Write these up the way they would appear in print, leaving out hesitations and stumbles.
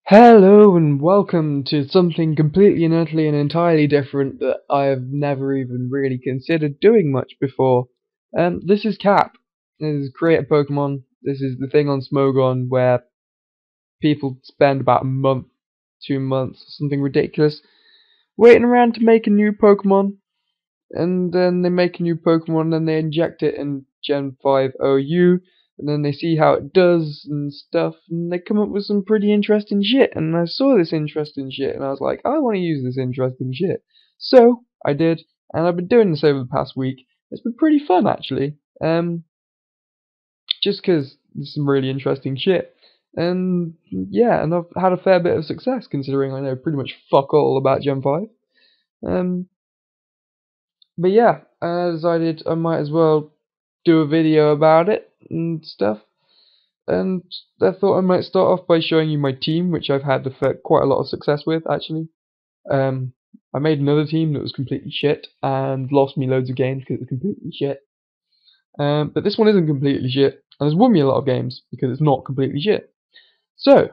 Hello and welcome to something completely and utterly and entirely different that I have never even really considered doing much before. This is Cap. This is Create a Pokemon. This is the thing on Smogon where people spend about a month, 2 months, something ridiculous, waiting around to make a new Pokemon. And then they make a new Pokemon and they inject it in Gen 5 OU, and then they see how it does and stuff, and they come up with some pretty interesting shit. And I saw this interesting shit, and I was like, I want to use this interesting shit. So I did, and I've been doing this over the past week. It's been pretty fun actually. Just 'cause there's some really interesting shit. And yeah, and I've had a fair bit of success considering I know pretty much fuck all about Gen 5. Um, But yeah, I decided I might as well do a video about it and stuff. And I thought I might start off by showing you my team, which I've had quite a lot of success with, actually. Um, I made another team that was completely shit and lost me loads of games because it was completely shit. But this one isn't completely shit and has won me a lot of games because it's not completely shit. So,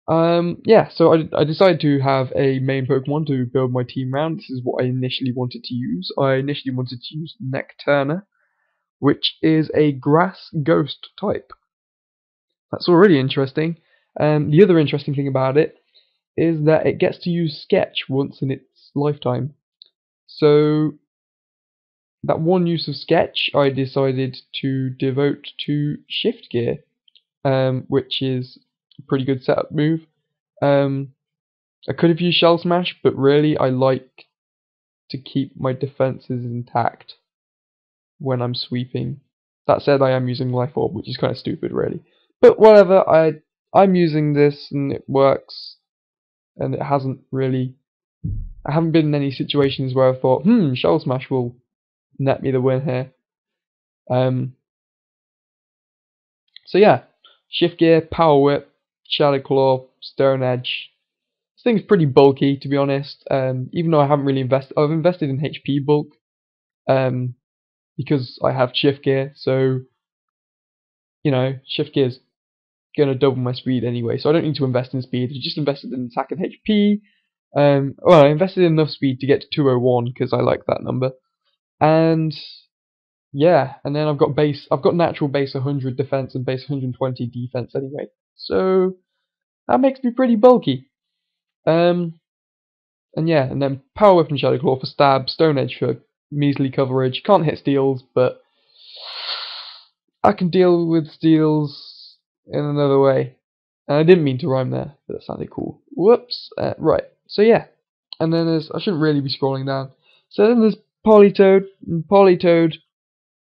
yeah, so I decided to have a main Pokemon to build my team around. This is what I initially wanted to use. I initially wanted to use Necturna, which is a grass ghost type. That's already interesting. The other interesting thing about it is that it gets to use Sketch once in its lifetime. So that one use of Sketch I decided to devote to Shift Gear, which is a pretty good setup move. I could have used Shell Smash, but really I like to keep my defenses intact when I'm sweeping. That said, I am using Life Orb, which is kind of stupid, really. But whatever, I'm using this and it works, and it hasn't really. I haven't been in any situations where I thought, Shell Smash will net me the win here. So yeah, Shift Gear, Power Whip, Shadow Claw, Stone Edge. This thing's pretty bulky, to be honest. Even though I haven't really invested, I've invested in HP bulk. Because I have Shift Gear, so Shift Gear's gonna double my speed anyway, so I don't need to invest in speed. I just invested in attack and HP. Well, I invested in enough speed to get to 201 because I like that number, and yeah, and then I've got natural base 100 defense and base 120 defense anyway, so that makes me pretty bulky. And yeah, and then Power Whip and Shadow Claw for stab, Stone Edge for measly coverage. Can't hit steals, but I can deal with steals in another way. And I didn't mean to rhyme there, but that sounded cool. Whoops. Right. So yeah. And then I shouldn't really be scrolling down. So then there's Politoed. And Politoed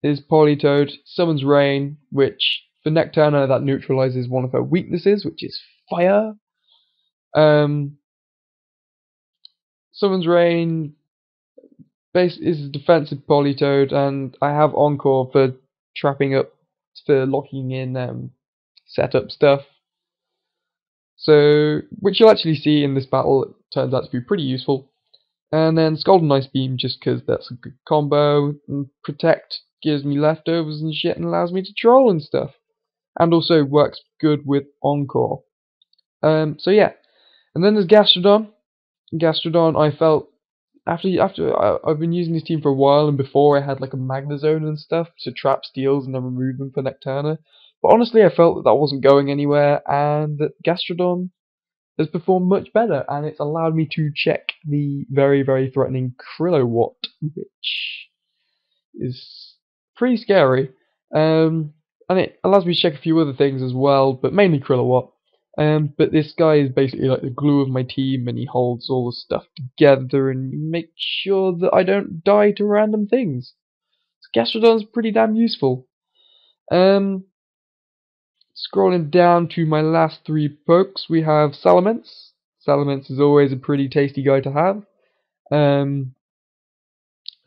is Politoed. Summons Rain, which for Necturna that neutralizes one of her weaknesses, which is fire. Summons Rain base is a defensive Politoed, and I have Encore for trapping up, for locking in setup stuff. So, which you'll actually see in this battle, it turns out to be pretty useful. And then Scald and Ice Beam, just because that's a good combo. And Protect gives me leftovers and shit and allows me to troll and stuff. And also works good with Encore. So yeah. And then there's Gastrodon. Gastrodon, I felt I've been using this team for a while, and before I had like a Magnezone and stuff to trap steals and then remove them for Necturna. But honestly, I felt that wasn't going anywhere, and that Gastrodon has performed much better, and it's allowed me to check the very, very threatening Krillowatt, which is pretty scary. And it allows me to check a few other things as well, but mainly Krillowatt. But this guy is basically like the glue of my team, and he holds all the stuff together and makes sure that I don't die to random things. So Gastrodon's pretty damn useful. Scrolling down to my last three pokes, we have Salamence. Salamence is always a pretty tasty guy to have.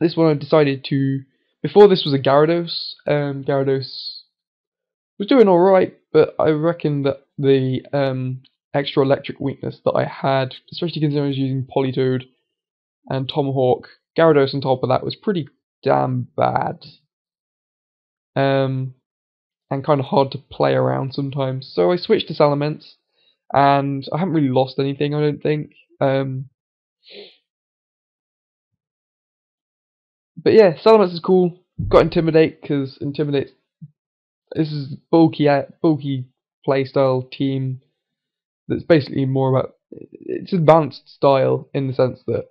This one I decided to. Before this was a Gyarados. Gyarados was doing alright, but I reckon that the extra electric weakness that I had, especially considering I was using Politoed and Tomahawk, Gyarados on top of that was pretty damn bad. And kind of hard to play around sometimes. So I switched to Salamence, and I haven't really lost anything, I don't think. But yeah, Salamence is cool. Got Intimidate because Intimidate. This is bulky playstyle team that's basically more about. It's advanced style in the sense that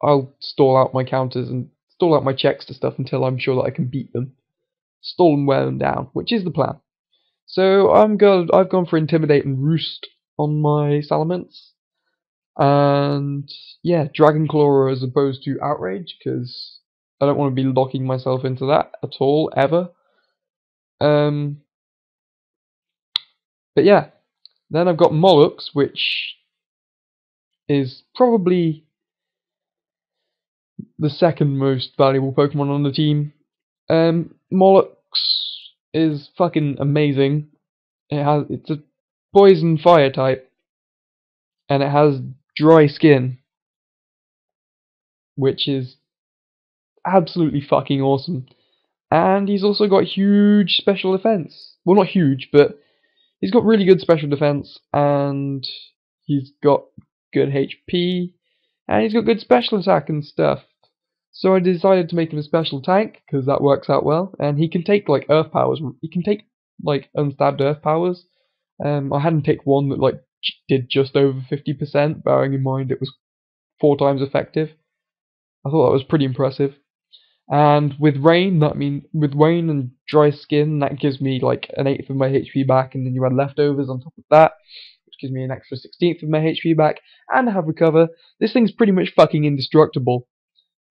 I'll stall out my counters and stall out my checks to stuff until I'm sure that I can beat them. Stall and wear them down, which is the plan. So I've gone for Intimidate and Roost on my Salamence. And yeah, Dragon Claw as opposed to Outrage, because I don't want to be locking myself into that at all, ever. But yeah, then I've got Mollux, which is probably the second most valuable Pokemon on the team. Mollux is fucking amazing. It's a poison fire type, and it has dry skin, which is absolutely fucking awesome. And he's also got huge special defense. Well, not huge, but he's got really good special defense, and he's got good HP, and he's got good special attack and stuff. So I decided to make him a special tank, because that works out well, and he can take, like, earth powers. He can take, like, unstabbed earth powers. I had him take one that, like, did just over 50%, bearing in mind it was 4 times effective. I thought that was pretty impressive. And with rain, with rain and dry skin, that gives me like an 1/8 of my HP back, and then you add leftovers on top of that, which gives me an extra 1/16 of my HP back, and I have recover. This thing's pretty much fucking indestructible.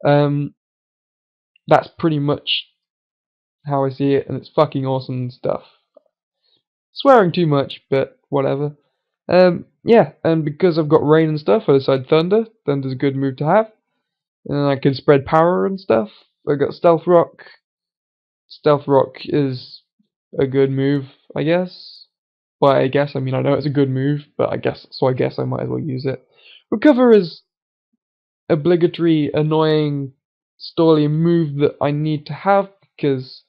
That's pretty much how I see it, and it's fucking awesome stuff. Swearing too much, but whatever. Yeah, and because I've got rain and stuff, I decided Thunder. Thunder's a good move to have. And I can spread power and stuff. I got Stealth Rock. Stealth Rock is a good move, I guess. Well, I mean, I know it's a good move, but I guess I might as well use it. Recover is obligatory, annoying, stally move that I need to have because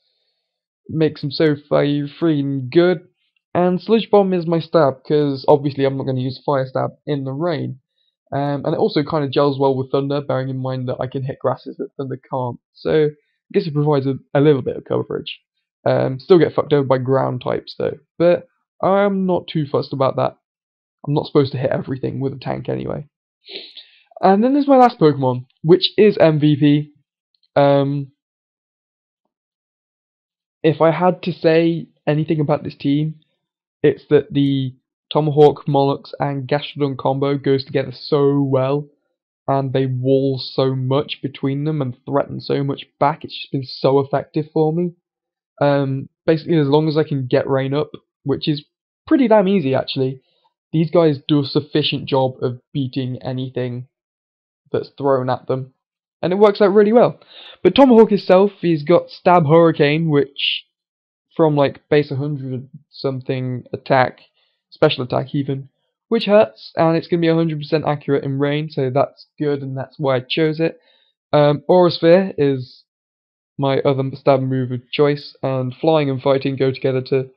it makes them so freaking good. And Sludge Bomb is my stab because obviously I'm not going to use Fire Stab in the rain. And it also kind of gels well with Thunder, bearing in mind that I can hit grasses that Thunder can't. So I guess it provides a little bit of coverage. Still get fucked over by ground types though, but I'm not too fussed about that. I'm not supposed to hit everything with a tank anyway. And then there's my last Pokemon, which is MVP. If I had to say anything about this team, it's that the Tomahawk, Mollux, and Gastrodon combo goes together so well, and they wall so much between them and threaten so much back. It's just been so effective for me. Basically, as long as I can get rain up, which is pretty damn easy actually, these guys do a sufficient job of beating anything that's thrown at them, and it works out really well. But Tomahawk itself, he's got Stab Hurricane, which from like base 100 something attack, special attack even, which hurts, and it's going to be 100% accurate in rain, so that's good, and that's why I chose it. Aura Sphere is my other stab move of choice, and flying and fighting go together to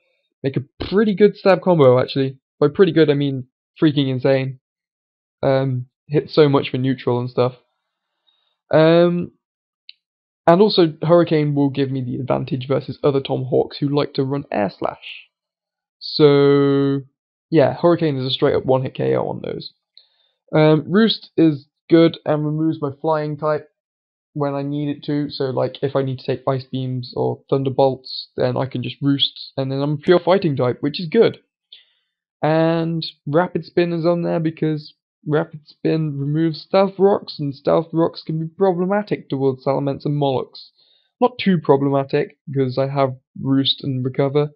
make a pretty good stab combo actually. By pretty good I mean freaking insane. Hits so much for neutral and stuff. And also, Hurricane will give me the advantage versus other Tomahawks who like to run Air Slash. So, yeah, Hurricane is a straight up one-hit KO on those. Roost is good and removes my flying type when I need it to. So, like, if I need to take Ice Beams or Thunderbolts, then I can just Roost, and then I'm a pure fighting type, which is good. And Rapid Spin is on there because Rapid Spin removes Stealth Rocks, and Stealth Rocks can be problematic towards Salamence and Mollux. Not too problematic, because I have Roost and Recover,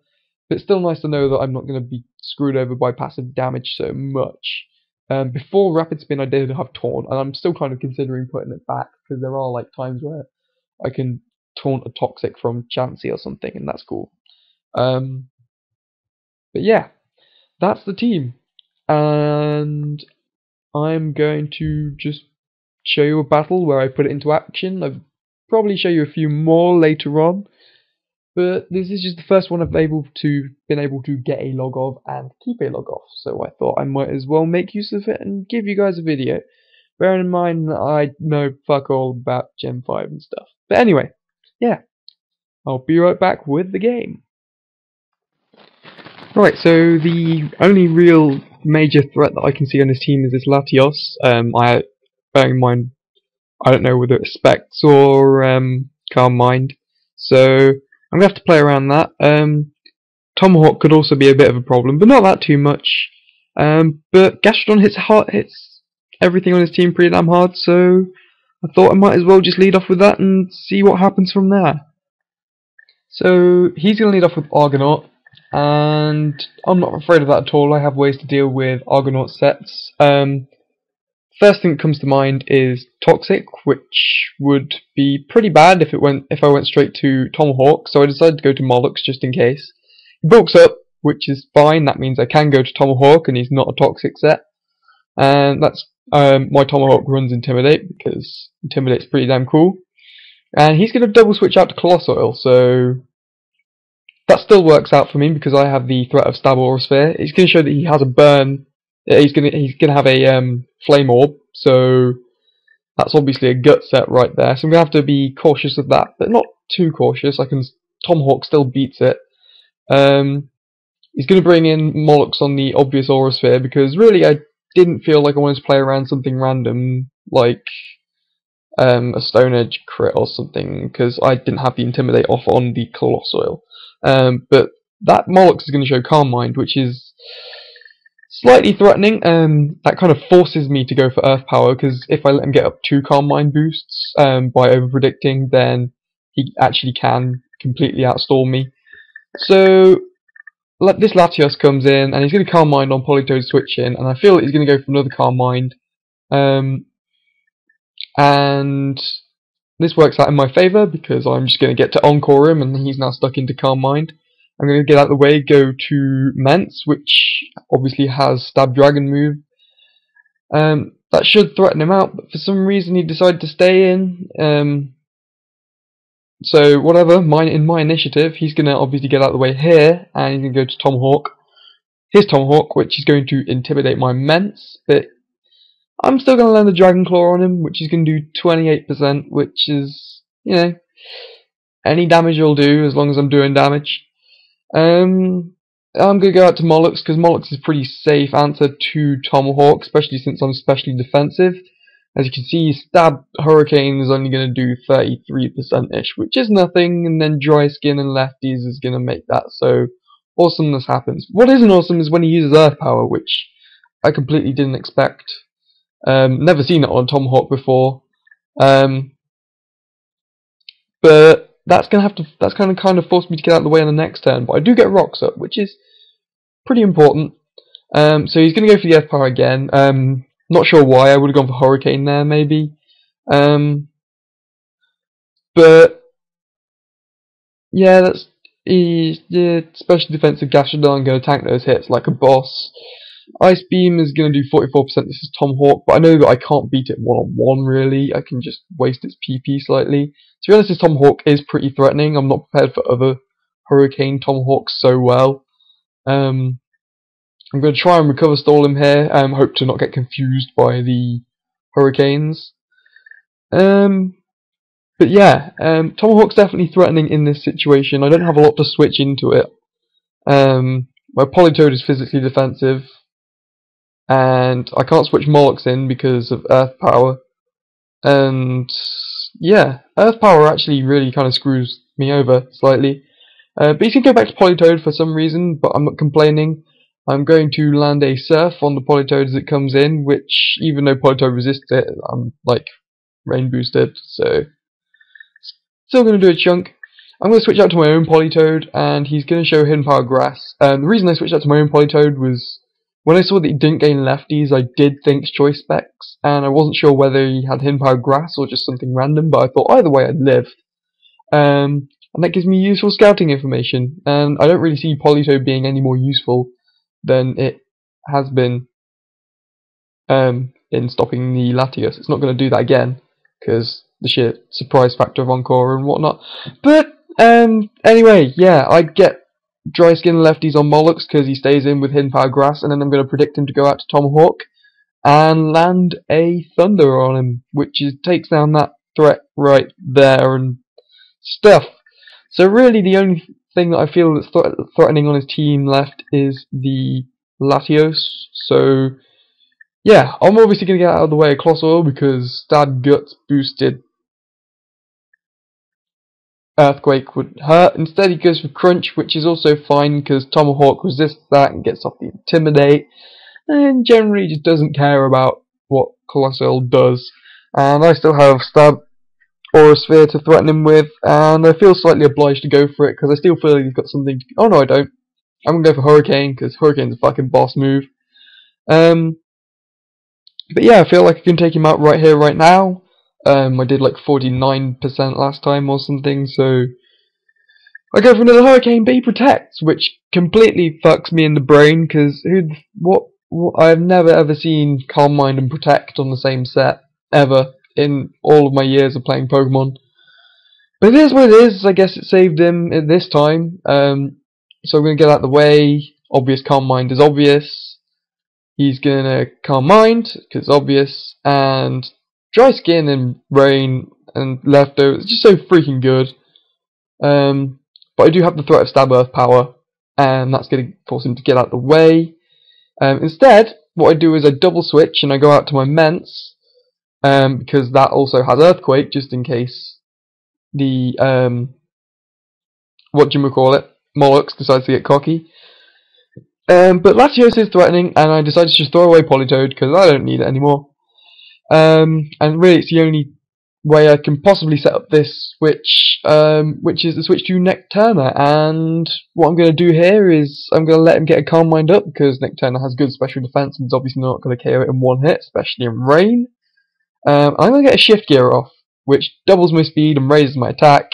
but it's still nice to know that I'm not going to be screwed over by passive damage so much. Before Rapid Spin I did have Taunt, and I'm still kind of considering putting it back, because there are like times where I can taunt a Toxic from Chansey or something, and that's cool. But yeah, that's the team. And I'm going to just show you a battle where I put it into action. I'll probably show you a few more later on. but this is just the first one I've been able to get a log of and keep a log of, so I thought I might as well make use of it and give you guys a video, bearing in mind that I know fuck all about Gen 5 and stuff. But anyway, yeah, I'll be right back with the game. Right, so the only real major threat that I can see on this team is this Latios. Bearing in mind, I don't know whether it's Specs or Calm Mind, so I'm gonna have to play around that. Tomahawk could also be a bit of a problem, but not that too much. But Gastrodon hits everything on his team pretty damn hard, so I thought I might as well just lead off with that and see what happens from there. So he's gonna lead off with Argonaut, and I'm not afraid of that at all. I have ways to deal with Argonaut sets. First thing that comes to mind is Toxic, which would be pretty bad if I went straight to Tomahawk, so I decided to go to Mollux just in case. He bulks up, which is fine. That means I can go to Tomahawk, and he's not a Toxic set. And that's why Tomahawk runs Intimidate, because Intimidate's pretty damn cool. And he's going to double switch out to Colossoil, so that still works out for me because I have the threat of Stab Aura Sphere. He's going to show that he has a burn. He's gonna have a Flame Orb, so that's obviously a gut set right there. So I'm gonna have to be cautious of that, but not too cautious. Tomahawk still beats it. He's gonna bring in Mollux on the obvious Aura Sphere because really I didn't feel like I wanted to play around something random like a Stone Edge crit or something because I didn't have the Intimidate off on the Colossoil. But that Mollux is gonna show Calm Mind, which is slightly threatening. That kind of forces me to go for Earth Power, because if I let him get up 2 Calm Mind boosts by over-predicting, then he actually can completely outstall me. So this Latios comes in, and he's going to Calm Mind on Politoed switch in, and I feel that he's going to go for another Calm Mind. And this works out in my favour, because I'm just going to get to Encore him, and he's now stuck into Calm Mind. I'm going to get out of the way, go to Mence, which obviously has Stab Dragon move. That should threaten him out, but for some reason he decided to stay in. So whatever, in my initiative, he's going to obviously get out of the way here, and he's going to go to Tomahawk. His Tomahawk, which is going to intimidate my Mence, but I'm still going to land the Dragon Claw on him, which is going to do 28%, which is, you know, any damage will do as long as I'm doing damage. I'm going to go out to Mollux because Mollux is a pretty safe answer to Tomahawk, especially since I'm specially defensive. As you can see, Stab Hurricane is only going to do 33%-ish, which is nothing, and then Dry Skin and Lefties is going to make that, so awesomeness happens. What isn't awesome is when he uses Earth Power, which I completely didn't expect. Never seen it on Tomahawk before. But that's gonna kind of force me to get out of the way on the next turn, but I do get Rocks up, which is pretty important. So he's gonna go for the Earth Power again. Not sure why. I would have gone for Hurricane there, maybe. But yeah, special defensive Gastrodon gonna tank those hits like a boss. Ice Beam is gonna do 44%. This is Tomahawk, but I know that I can't beat it one-on-one. Really, I can just waste its PP slightly. To be honest, this Tomahawk is pretty threatening. I'm not prepared for other Hurricane Tomahawks so well. I'm going to try and recover stall him here. Hope to not get confused by the Hurricanes. But yeah, Tomahawk's definitely threatening in this situation. I don't have a lot to switch into it. My Politoed is physically defensive, and I can't switch Mollux in because of Earth Power. And yeah, Earth Power actually really kind of screws me over slightly. But he's going to go back to Politoed for some reason, but I'm not complaining. I'm going to land a Surf on the Politoed as it comes in, which, even though Politoed resists it, I'm like rain boosted, so still going to do a chunk. I'm going to switch out to my own Politoed, and he's going to show Hidden Power Grass. The reason I switched out to my own Politoed was when I saw that he didn't gain lefties, I did think Choice Specs, and I wasn't sure whether he had Hidden Power Grass or just something random, but I thought either way I'd live. And that gives me useful scouting information, and I don't really see Politoed being any more useful than it has been in stopping the Latios. It's not going to do that again, because the sheer surprise factor of Encore and whatnot. But Anyway, yeah, I get dry skin lefties on Mollux because he stays in with hidden power grass, and then I'm going to predict him to go out to Tomahawk and land a Thunder on him, which takes down that threat right there and stuff. So really, the only thing that I feel that's threatening on his team left is the Latios. So yeah, I'm obviously going to get out of the way of Colossal because Stab Guts boosted Earthquake would hurt. Instead he goes for Crunch, which is also fine because Tomahawk resists that and gets off the Intimidate, and generally just doesn't care about what Colossal does. And I still have Stab Aura Sphere to threaten him with, and I feel slightly obliged to go for it because I still feel like he's got something to... Oh no, I don't. I'm going to go for Hurricane because Hurricane's a fucking boss move. But yeah, I feel like I can take him out right here, right now. I did like 49% last time or something, so I go for another Hurricane, but he protects, which completely fucks me in the brain, because I've never ever seen Calm Mind and Protect on the same set, ever, in all of my years of playing Pokemon. But it is what it is. I guess it saved him at this time, so I'm going to get out of the way. Obvious Calm Mind is obvious. He's going to Calm Mind, because it's obvious, and Dry Skin and Rain and Leftovers, it's just so freaking good. But I do have the threat of Stab Earth Power, and that's going to force him to get out of the way. Instead, what I do is I double switch and I go out to my Mence, because that also has Earthquake, just in case the, Mollux decides to get cocky. But Latios is threatening, and I decide to just throw away Politoed, because I don't need it anymore. And really it's the only way I can possibly set up this switch, which is the switch to Necturna. And what I'm going to do here is I'm going to let him get a Calm Mind up, because Necturna has good special defense and is obviously not going to KO it in one hit, especially in rain. I'm going to get a Shift Gear off, which doubles my speed and raises my attack.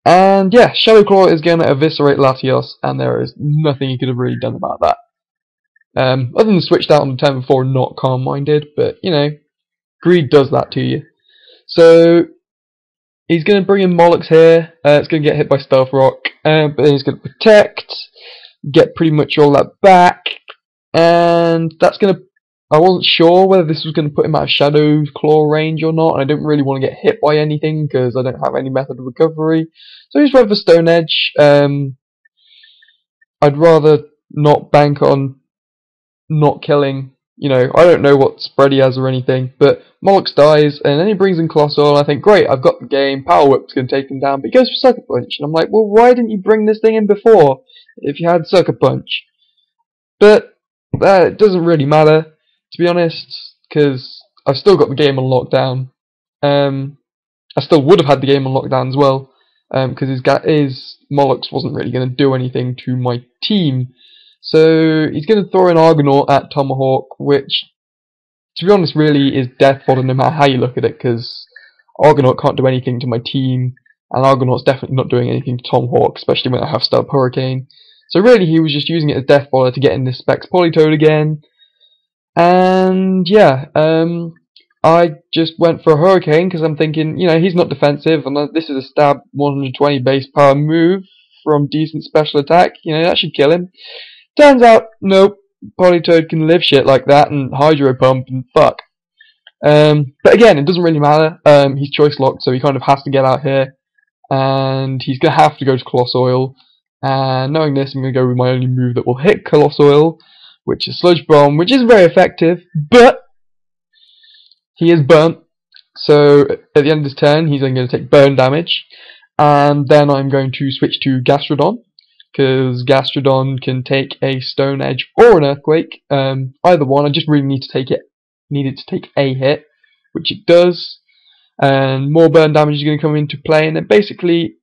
And yeah, Shadow Claw is going to eviscerate Latios, and there is nothing he could have really done about that. Other than switched out on the turn before, not Calm Minded, but you know, greed does that to you. So he's going to bring in Mollux here. It's going to get hit by Stealth Rock, but then he's going to protect, get pretty much all that back, and that's going to... I wasn't sure whether this was going to put him out of Shadow Claw range or not, and I didn't really want to get hit by anything because I don't have any method of recovery. So I just went for Stone Edge. I'd rather not bank on not killing. You know, I don't know what spread he has or anything, but Mollux dies, and then he brings in Colossal, and I think, great, I've got the game, Power Whip's going to take him down, but he goes for Sucker Punch, and I'm like, well, why didn't you bring this thing in before, if you had Sucker Punch? But, it doesn't really matter, to be honest, because I've still got the game on lockdown. I still would have had the game on lockdown as well, because his Mollux wasn't really going to do anything to my team. So he's going to throw an Argonaut at Tomahawk, which, to be honest, really is death fodder no matter how you look at it, because Argonaut can't do anything to my team, and Argonaut's definitely not doing anything to Tomahawk, especially when I have Stealth Hurricane. So really, he was just using it as death fodder to get in this Specs Politoed again. And yeah, I just went for a Hurricane, because I'm thinking, you know, he's not defensive, and this is a stab 120 base power move from decent special attack, you know, that should kill him. Turns out, nope, Politoed can live shit like that and Hydro Pump and fuck. But again, it doesn't really matter. He's choice locked, so he kind of has to get out here. And he's going to have to go to Colossal. And knowing this, I'm going to go with my only move that will hit Colossal, which is Sludge Bomb, which is very effective, but he is burnt. So at the end of this turn, he's then going to take burn damage. And then I'm going to switch to Gastrodon, because Gastrodon can take a Stone Edge or an Earthquake, either one. I just really need it to take a hit, which it does, and more burn damage is going to come into play, and then basically,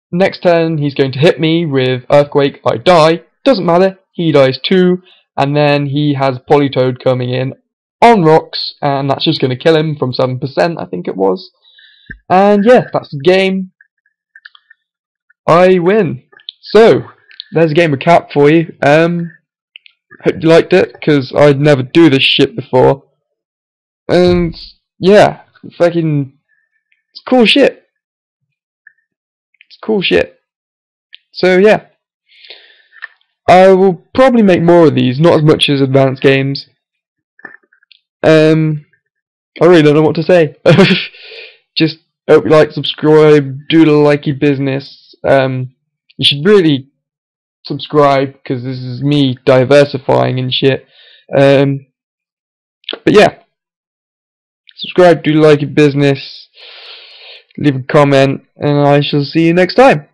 next turn he's going to hit me with Earthquake, I die, doesn't matter, he dies too, and then he has Politoed coming in on rocks, and that's just going to kill him from 7%, I think it was, and yeah, that's the game. I win. So, there's a game recap for you. Hope you liked it, because I'd never do this shit before. And, yeah, fucking, it's cool shit. Cool shit. So yeah, I will probably make more of these, not as much as advanced games. I really don't know what to say. Just hope you like, subscribe, do the likey business. You should really subscribe, because this is me diversifying and shit. But yeah, subscribe, do the likey business, leave a comment, and I shall see you next time.